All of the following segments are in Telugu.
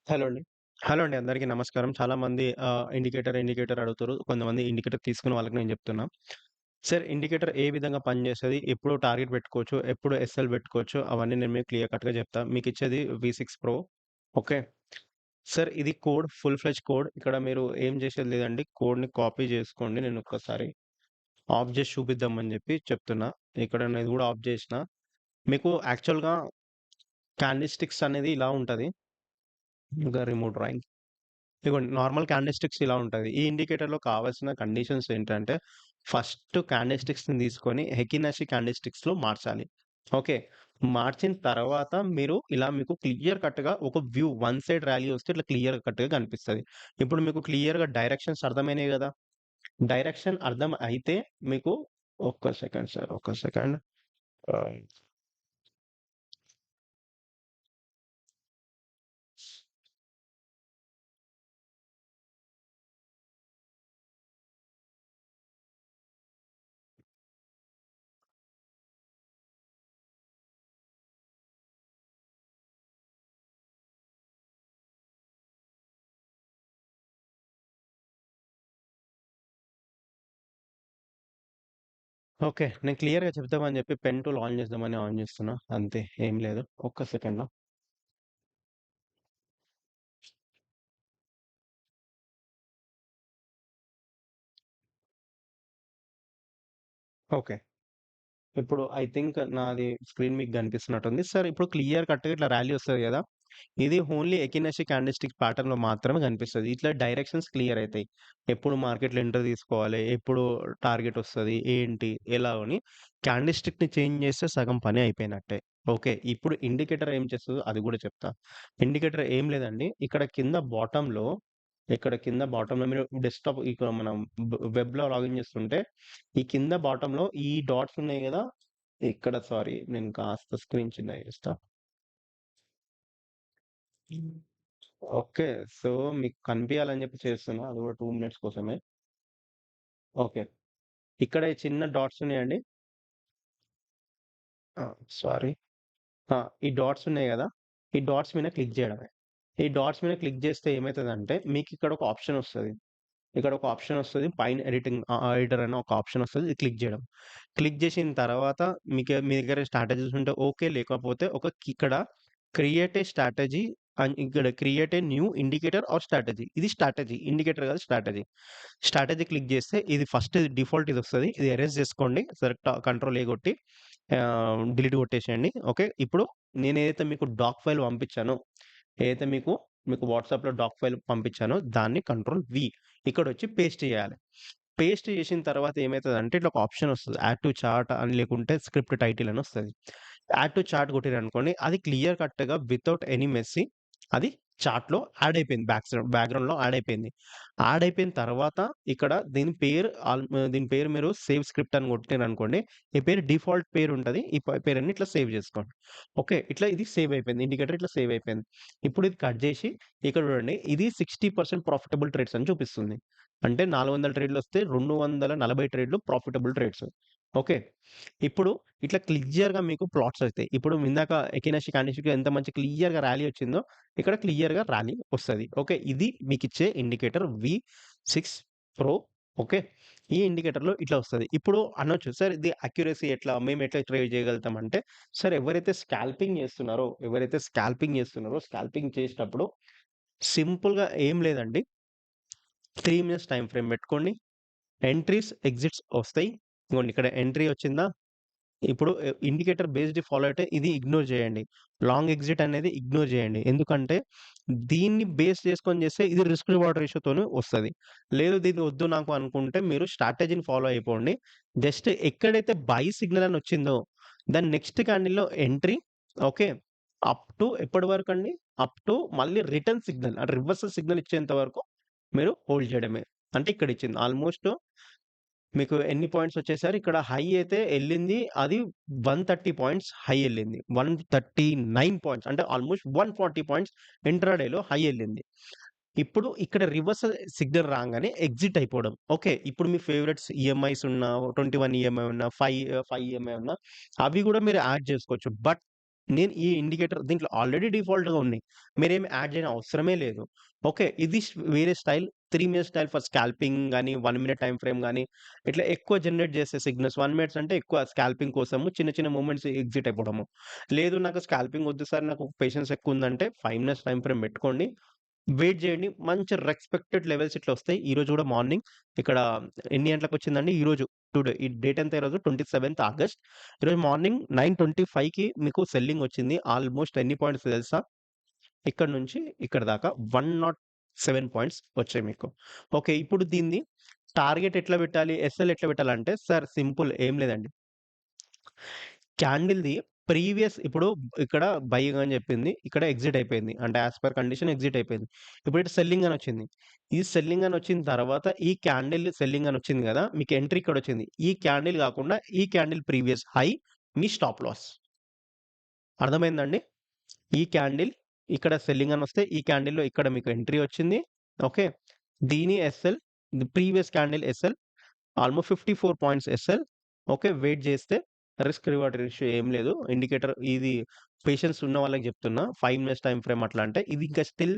హలో అండి. హలో అండి. అందరికీ నమస్కారం. చాలామంది ఇండికేటర్ అడుగుతారు. కొంతమంది ఇండికేటర్ తీసుకున్న వాళ్ళకి నేను చెప్తున్నా. సార్ ఇండికేటర్ ఏ విధంగా పనిచేస్తది? ఎప్పుడు టార్గెట్ పెట్టుకోవచ్చు? ఎప్పుడు ఎస్ఎల్ పెట్టుకోవచ్చు? అవన్నీ నేను మీకు క్లియర్ కట్‌గా చెప్తా. మీకిచ్చేది V6 Pro. ఓకే. సార్ ఇది కోడ్ ఫుల్ ఫ్లెడ్జ్ కోడ్. ఇక్కడ మీరు ఏం చేసేది లేదండి. కోడ్‌ని కాపీ చేసుకోండి. నేను ఒక్కసారి ఆఫ్ చేసి చూపిద్దామని చెప్పి చెప్తున్నా. ఇక్కడ నేను ఇది కూడా ఆఫ్ చేసిన. మీకు యాక్చువల్‌గా క్యాండిల్ స్టిక్స్ అనేది ఇలా ఉంటది. ఇంకా రిమూవ్ డ్రాయింగ్. ఇదిగోండి నార్మల్ క్యాండిల్ స్టిక్స్ ఇలా ఉంటది. ఈ ఇండికేటర్‌లో కావాల్సిన కండిషన్స్ ఏంటంటే, ఫస్ట్ క్యాండిల్ స్టిక్స్‌ని తీసుకొని హెకినషి క్యాండిల్ స్టిక్స్‌లో మార్చాలి. ఓకే. మార్చిన తర్వాత మీరు ఇలా మీకు క్లియర్ కట్‌గా ఒక వ్యూ వన్ సైడ్ ర్యాలీ వస్తే ఇట్లా క్లియర్ కట్‌గా కనిపిస్తది. ఇప్పుడు మీకు క్లియర్‌గా డైరెక్షన్స్ అర్థమైనయి గదా! డైరెక్షన్ అర్థం అయితే మీకు ఒక్క సెకండ్ సార్. ఒక్క సెకండ్. ఆహ్, ఓకే. నేను క్లియర్‌గా చెప్దామని చెప్పి పెన్ టూల్ ఆన్ చేద్దామని ఆన్ చేస్తున్నా. అంతే ఏం లేదు. ఒక్క సెకండ్. ఓకే. ఇప్పుడు ఐ థింక్ నాది స్క్రీన్ మీకు కనిపిస్తున్నట్టుంది. సార్ ఇప్పుడు క్లియర్ కట్‌గా ఇట్లా ర్యాలీ వస్తది గదా! ఇది ఓన్లీ ఎకినెషి క్యాండిల్‌స్టిక్ ప్యాటర్న్‌లో మాత్రమే కనిపిస్తది. ఇట్లా డైరెక్షన్స్ క్లియర్ అయితాయి. ఎప్పుడు మార్కెట్‌లో ఎంటర్ తీసుకోవాలి, ఎప్పుడు టార్గెట్ వస్తది, ఏంటి, ఎలా అని క్యాండిల్‌స్టిక్‌ని చేంజ్ చేస్తే సగం పని అయిపోయినట్టే. ఓకే. ఇప్పుడు ఇండికేటర్ ఏం చేస్తదో అది గూడా చెప్తా. ఇండికేటర్ ఏం లేదండి. ఇక్కడ కింద బాటమ్‌లో మీరు డెస్క్‌టాప్ ఇక్కడ మనం వెబ్‌లో లాగిన్ చేస్తుంటే ఈ కింద బాటమ్‌లో ఈ డాట్స్ ఉన్నాయి గదా! ఇక్కడ సారీ నేను కాస్త స్క్రీన్ చిన్నగా చేస్తా. ఓకే. సో, మీకు కనిపియాలని చెప్పి చేస్తున్నా. అది కూడా 2 మినిట్స్ కోసమే. ఓకే. ఇక్కడ ఈ చిన్న డాట్స్ ఉన్నాయండి. ఆ! సారీ. ఆ! ఈ డాట్స్ ఉన్నాయి గదా! ఈ డాట్స్ మీద క్లిక్ జేయడమే. ఈ డాట్స్ మీద క్లిక్ జేస్తే ఏమైతదంటే మీకిక్కడ ఒక ఆప్షన్ వస్తది. ఇక్కడ ఒక ఆప్షన్ వస్తది. పైన ఎడిటర్ అని ఒక ఆప్షన్ వస్తది. ఇది క్లిక్ జేయడం. క్లిక్ జేసిన తర్వాత మీ దగ్గర స్ట్రాటజీస్ ఉంటే ఓకే. లేకపోతే ఇక్కడ క్రియేట్ ఏ స్ట్రాటజీ అండ్ ఇక్కడ create a new indicator or strategy. ఇది స్ట్రాటజీ. ఇండికేటర్ కాదు స్ట్రాటజీ. స్ట్రాటజీ క్లిక్ జేస్తే ఇది ఫస్ట్ డిఫాల్ట్ ఇదొస్తది. ఇది ఎరేజ్ జేసుకోండి. సెలెక్ట్ కంట్రోల్ ఏ కొట్టి డిలీట్ కొట్టేసేయండి. ఓకే. ఇప్పుడు నేనేదైతే మీకు డాక్ ఫైల్ పంపించానో, ఏదైతే మీకు వాట్సాప్‌లో డాక్ ఫైల్ పంపించానో దాన్ని కంట్రోల్ వి ఇక్కడొచ్చి పేస్ట్ చేయాలి. పేస్ట్ చేసిన తర్వాత ఏమైతదంటే ఇట్లా ఒక ఆప్షన్ వస్తది. యాడ్ టు చార్ట్ అని లేకుంటే స్క్రిప్ట్ టైటిల్ అని వస్తది. యాడ్ టు చార్ట్ కొట్టిరనుకోండి అది క్లియర్ కట్‌గా వితౌట్ ఎనీ మెస్సీ అది చార్ట్‌లో యాడ్ అయిపోయింది. బ్యాక్‌గ్రౌండ్‌లో యాడ్ అయిపోయింది. యాడ్ అయిపోయిన తర్వాత ఇక్కడ దీని పేరు మీరు సేవ్ స్క్రిప్ట్ అని కొట్టిరనుకోండి. ఈ పేరు డిఫాల్ట్ పేరు ఉంటది. ఈ పేరన్ని ఇట్లా సేవ్ చేసుకోండి. ఓకే. ఇట్లా ఇది సేవ్ అయిపోయింది. ఇండికేటర్ ఇట్లా సేవ్ అయిపోయింది. ఇప్పుడు ఇది కట్ జేసి ఇక్కడ చూడండి. ఇది 60% ప్రాఫిటబుల్ ట్రేడ్స్ అని చూపిస్తుంది. అంటే 400 ట్రేడ్‌లొస్తే 240 ట్రేడ్‌లు ప్రాఫిటబుల్ ట్రేడ్స్. ఓకే. ఇప్పుడు ఇట్లా క్లియర్‌గా మీకు ప్లాట్స్ ఒస్తాయి. ఇప్పుడు ఇందాక ఎకినషి, కానిషికి ఎంత మంచి క్లియర్‌గా ర్యాలీ వచ్చిందో, ఇక్కడ క్లియర్‌గా ర్యాలీ వస్తది. ఓకే. ఇది మీకిచ్చే ఇండికేటర్ V6 ప్రో. ఓకే. ఈ ఇండికేటర్‌లో ఇట్లా వస్తది. ఇప్పుడు అనొచ్చు, సార్ ఇది అక్యురసీ ఎట్లా? మేమెట్లా ట్రేడ్ చేయగలుగుతాం అంటే, సార్ స్కాల్పింగ్ చేసేటప్పుడు సింపుల్‌గా ఏం లేదండి. 3 మినిట్స్ టైమ్ ఫ్రేమ్ పెట్టుకోండి. ఎంట్రీస్, ఎగ్జిట్స్ ఒస్తాయి. ఇగోండి ఇక్కడ ఎంట్రీ వచ్చిందా? ఇప్పుడు ఇండికేటర్ బేస్డ్ ఫాలో అయితే ఇది ఇగ్నోర్ చేయండి. లాంగ్ ఎగ్జిట్ అనేది ఇగ్నోర్ చేయండి. ఎందుకంటే దీన్ని బేస్ చేసుకొని చేస్తే ఇది రిస్క్ రివార్డ్ రేషియోతోని వస్తది. లేదు దీన్ని వద్దు నాకు అనుకుంటే మీరు స్ట్రాటజీని ఫాలో అయిపోండి. జస్ట్ ఎక్కడైతే బై సిగ్నల్ అని వచ్చిందో దాని నెక్స్ట్ క్యాండిల్‌లో ఎంట్రీ. ఓకే. అప్ టు ఎప్పటి వరకండి? అప్ టు మళ్ళీ రిటర్న్ సిగ్నల్ అంటే రివర్సల్ సిగ్నల్ ఇచ్చేంత వరకు మీరు హోల్డ్ చేయడమే. అంటే ఇక్కడ ఇచ్చింది. ఆల్‌మోస్ట్ మీకు ఎన్ని పాయింట్స్ వచ్చేసారు? ఇక్కడ హై అయితే ఎళ్ళింది. అది 130 పాయింట్స్ హై ఎళ్ళింది. 139 పాయింట్స్ అంటే ఆల్‌మోస్ట్ 140 పాయింట్స్ ఇంట్రాడేలో హై ఎళ్ళింది. ఇప్పుడు ఇక్కడ రివర్సల్ సిగ్నల్ రాంగానే ఎగ్జిట్ అయిపోవడం. ఓకే. ఇప్పుడు మీ ఫేవరెట్స్ ఈఎంఐస్ ఉన్నా, 21 ఈఎంఐ ఉన్నా, 5 ఈఎంఐ ఉన్నా అవి గూడా మీరు యాడ్ చేసుకోవచ్చు. నేను ఈ ఇండికేటర్ దీంట్లో ఆల్రెడీ డిఫాల్ట్‌గా ఉన్నాయి. మీరేమి యాడ్ చేయని అవసరమే లేదు. ఓకే. ఇది వేరే style 3 minutes style for scalping గాని, 1 మినిట్ టైమ్ ఫ్రేమ్ గాని, ఇట్లా ఎక్కువ జనరేట్ చేసే సిగ్నల్స్ 1 మినిట్స్ అంటే ఎక్కువ స్కాల్పింగ్ కోసము చిన్న చిన్న మూవ్‌మెంట్స్ ఎగ్జిట్ అయిపోవడము. లేదు నాకు స్కాల్పింగ్ వద్దు సార్ నాకు పేషెన్స్ ఎక్కువుందంటే 5 మినిట్స్ టైమ్ ఫ్రేమ్ పెట్టుకోండి. వెయిట్ చేయండి. మంచి రెస్పెక్టెడ్ లెవెల్స్ ఇట్లా వస్తాయి. ఈరోజు కూడా మార్నింగ్ ఇక్కడ ఎన్ని గంటలకొచ్చిందండి ఈరోజు టుడే ఈ డేట్ ఎంత ఈరోజు 27థ్ ఆగస్ట్. ఈరోజు మార్నింగ్ 9:25కి మీకు సెల్లింగ్ వచ్చింది. ఆల్మోస్ట్ ఎన్ని పాయింట్స్ తెలుసా? ఇక్కడ నుంచి ఇక్కడ దాకా 107 పాయింట్స్ వచ్చాయి మీకు. ఓకే. ఇప్పుడు దీన్ని టార్గెట్ ఎట్లా పెట్టాలి? ఎస్ఎల్ ఎట్లా పెట్టాలంటే సార్ సింపుల్ ఏం లేదండి. క్యాండిల్‌ది ప్రీవియస్ ఇప్పుడు ఇక్కడ బయింగ్ అని చెప్పింది. ఇక్కడ ఎగ్జిట్ అయిపోయింది. అంటే యాస్ పర్ కండిషన్ ఎగ్జిట్ అయిపోయింది. ఇప్పుడు ఇటు సెల్లింగ్ అని వచ్చింది. ఈ సెల్లింగ్ అని వచ్చిన తర్వాత ఈ క్యాండిల్ సెల్లింగ్ అని వచ్చింది కదా! మీకు ఎంట్రీ ఇక్కడ వచ్చింది. ఈ క్యాండిల్ కాకుండా ఈ క్యాండిల్ ప్రీవియస్ హై మీ స్టాప్ లాస్. అర్థమైందండి? ఈ క్యాండిల్ ఇక్కడ సెల్లింగ్ అని వస్తే ఈ క్యాండిల్‌లో ఇక్కడ మీకు ఎంట్రీ వచ్చింది. ఓకే. దీని SL previous candle SL almost 54 points SL. Okay. Wait చేస్తే రిస్క్ రివార్డ్ రేషియో ఏం లేదు. ఇండికేటర్ ఇది పేషెన్స్ ఉన్న వాళ్ళకి చెప్తున్నా. 5 మినిట్స్ టైమ్ ఫ్రేమ్ అట్లా అంటే ఇది ఇంకా స్టిల్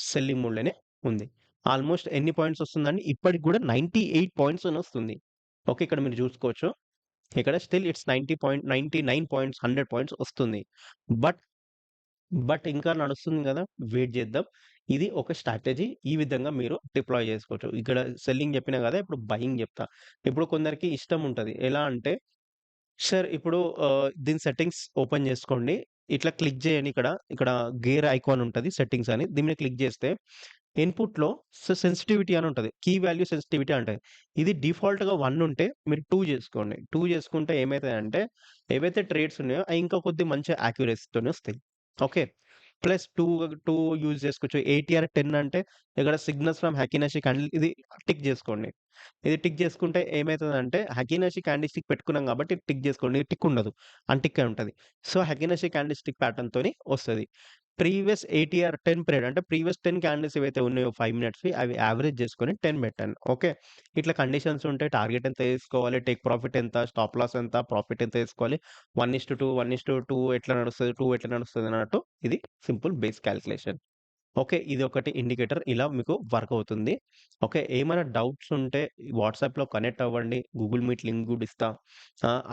సెల్లింగ్ మోడ్‌లోనే ఉంది. ఆల్మోస్ట్ ఎన్ని పాయింట్స్ వస్తుందండి? ఇప్పటికి కూడా 98 పాయింట్స్ అని వస్తుంది. ఓకే. ఇక్కడ మీరు చూసుకోవచ్చు. ఇక్కడ స్టిల్ ఇట్స్ 99 పాయింట్స్, 100 పాయింట్స్ వస్తుంది. బట్ ఇంకా నడుస్తుంది గదా! వెయిట్ జేద్దాం. ఇది ఒక స్ట్రాటజీ. ఈ విధంగా మీరు డిప్లాయ్ జేసుకోవచ్చు. ఇక్కడ సెల్లింగ్ జెప్పినా గదా! ఇప్పుడు బయింగ్ జెప్తా. ఇప్పుడు కొందరికి ఇష్టం ఉంటది. ఎలా అంటే సార్ ఇప్పుడు దీని సెట్టింగ్స్ ఓపెన్ జేసుకోండి. ఇట్లా క్లిక్ జేయండి ఇక్కడ. ఇక్కడ గేర్ ఐకాన్ ఉంటది సెట్టింగ్స్ అని. దీని మీద క్లిక్ జేస్తే ఇన్‌పుట్‌లో సెన్సిటివిటీ అని ఉంటది. కీ వాల్యూ సెన్సిటివిటీ అంటది. ఇది డిఫాల్ట్‌గా 1 ఉంటే మీరు 2 జేసుకోండి. 2 జేసుకుంటే ఏమైతదంటే ఏవైతే ట్రేడ్స్ ఉన్నాయో అయి ఇంకా కొద్దిగా మంచి యాక్యురసీతోని వస్తాయి. ఓకే. ప్లస్ 2 యూజ్ చేసుకోవచ్చు. ఏటీఆర్ 10 అంటే ఇక్కడ సిగ్నల్స్ ఫ్రమ్ హకీనషి క్యాండిల్ ఇది టిక్ జేసుకోండి. ఇది టిక్ జేసుకుంటే ఏమైతదంటే హకీనషి క్యాండిల్ స్టిక్ పెట్టుకున్నాం కాబట్టి టిక్ జేసుకోండి. టిక్ ఉండదు. అన్‌టిక్ అయి ఉంటది. సో, హకీనషి క్యాండిల్ స్టిక్ ప్యాటర్న్‌తోని వస్తది. ప్రీవియస్ ఏటీఆర్ 10 పీరియడ్ అంటే ప్రీవియస్ 10 క్యాండిల్స్ ఏవైతే ఉన్నాయో 5 మినిట్స్‌వి అవి యావరేజ్ చేసుకొని 10 పెట్టండి. ఓకే. ఇట్లా కండిషన్స్ ఉంటాయి. టార్గెట్ ఎంత ఏసుకోవాలి, టేక్ ప్రాఫిట్ ఎంత, స్టాప్ లాస్ ఎంత, ప్రాఫిట్ ఎంత ఏసుకోవాలి, 1:2, 1:2 ఎట్లా నడుస్తది, 2 ఎట్లా నడుస్తది అన్నట్టు ఇది సింపుల్ బేస్ కాలిక్యులేషన్. ఓకే. ఇది ఒకటి ఇండికేటర్ ఇలా మీకు వర్క్ అవుతుంది. ఓకే. ఏమైనా డౌట్స్ ఉంటే వాట్సాప్‌లో కనెక్ట్ అవ్వండి. గూగుల్ మీట్ లింక్ గూడా ఇస్తా.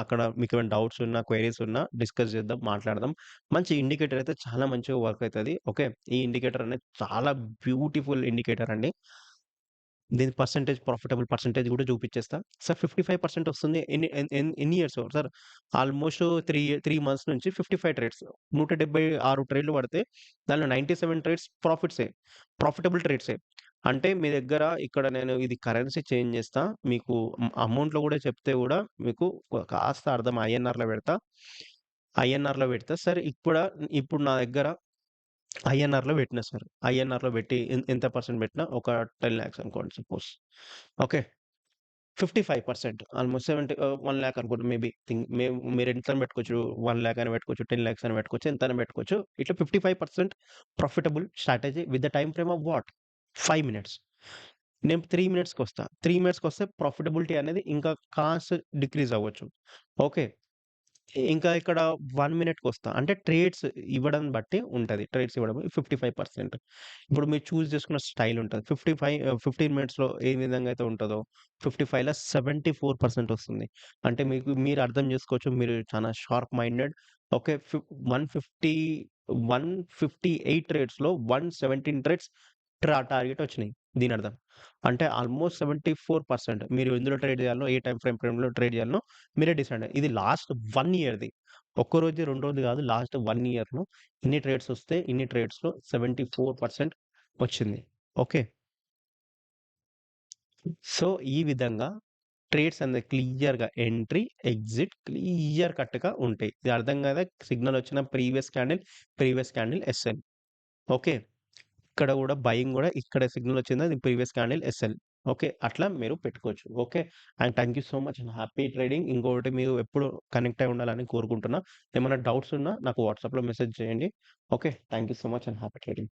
అక్కడ మీకేమైనా డౌట్స్ ఉన్నా, క్వెరీస్ ఉన్నా డిస్కస్ చేద్దాం, మాట్లాడదాం. మంచి ఇండికేటర్ అయితే చాలా మంచిగా వర్క్ అయితది. ఓకే. ఈ ఇండికేటర్ అనేది చాలా బ్యూటిఫుల్ ఇండికేటర్ అండి. దీని పర్సెంటేజ్ ప్రాఫిటబుల్ పర్సెంటేజ్ గూడా చూపిచ్చేస్తా. సార్ 55% వస్తుంది. ఎన్ని ఇయర్స్ సార్? ఆల్‌మోస్ట్ 3 మంత్స్ నుంచి 55 ట్రేడ్స్. 176 ట్రేడ్‌లు పడితే దానిలో 97 ట్రేడ్స్ ప్రాఫిట్సే. ప్రాఫిటబుల్ ట్రేడ్సే. అంటే మీ దగ్గర ఇక్కడ నేను ఇది కరెన్సీ చేంజ్ చేస్తా. మీకు అమౌంట్‌లో గూడా చెప్తే గూడా మీకు కాస్త అర్థం ఐఎన్ఆర్‌లో పెడతా. సార్ ఇప్పుడు నా దగ్గర ఐఎన్ఆర్‌లో పెట్టినా సార్. ఐఎన్ఆర్‌లో పెట్టి ఎంత పర్సెంట్ పెట్టినా ఒక 10,00,000 అనుకోండి సపోజ్. ఓకే. 55% ఆల్‌మోస్ట్ 1,00,000 అనుకోండి మేబీ మీరు ఎంతని పెట్టుకోవచ్చు. 1,00,000 అని పెట్టుకోవచ్చు, 10,00,000 అని పెట్టుకోవచ్చు, ఎంతైనా పెట్టుకోవచ్చు. ఇట్లా 55% profitable strategy with the time frame of what? 5 minutes. నేను 3 మినిట్స్‌కొస్తా. 3 మినిట్స్‌కొస్తే ప్రాఫిటబిలిటీ అనేది ఇంకా కాస్త డిక్రీజ్ అవ్వచ్చు. ఓకే. ఇంకా ఇక్కడ 1 మినిట్‌కొస్తా. అంటే ట్రేడ్స్ ఇవ్వడం బట్టి ఉంటది. ట్రేడ్స్ ఇవ్వడం 55%. ఇప్పుడు మీరు చూజ్ చేసుకున్న స్టైల్ ఉంటది. 15 మినిట్స్‌లో ఏ విధంగా అయితే ఉంటదో 55లో 74% వస్తుంది. అంటే మీరు అర్థం చేసుకోవచ్చు. మీరు చాలా sharp minded. Okay. 150 158 ట్రేడ్స్‌లో 117 trades target వచ్చినాయి. దీనర్థం. అంటే ఆల్మోస్ట్ 74% మీరు ఎందులో ట్రేడ్ చేయాలనో, ఏ ఫ్రేమ్‌లో ట్రేడ్ చేయాలనో మీరే డిసైడ్. ఇది లాస్ట్ 1 ఇయర్‌ది. ఒక్క రోజు, 2 రోజులు కాదు. లాస్ట్ 1 ఇయర్‌లో ఇన్ని ట్రేడ్స్ వస్తే, ఇన్ని ట్రేడ్స్‌లో 74% వచ్చింది. ఓకే. సో, ఈ విధంగా ట్రేడ్స్ అనేది క్లియర్‌గా ఎంట్రీ, ఎగ్జిట్ క్లియర్ కట్‌గా ఉంటాయి. ఇది అర్థం కాదా? సిగ్నల్ వచ్చిన ప్రీవియస్ క్యాండిల్ ఎస్ఎల్. ఓకే. ఇక్కడ గూడా బయింగ్ గూడా ఇక్కడ సిగ్నల్ వచ్చింది. అది ప్రీవియస్ క్యాండిల్ ఎస్ఎల్. ఓకే. అట్లా మీరు పెట్టుకోవచ్చు. Okay. And thank you so much. Happy trading. ఇంకొకటి మీరు ఎప్పుడు కనెక్ట్ అయి ఉండాలని కోరుకుంటున్నా. ఏమైనా డౌట్స్ ఉన్నా నాకు వాట్సాప్‌లో మెసేజ్ చేయండి. Okay. Thank you so much and happy trading.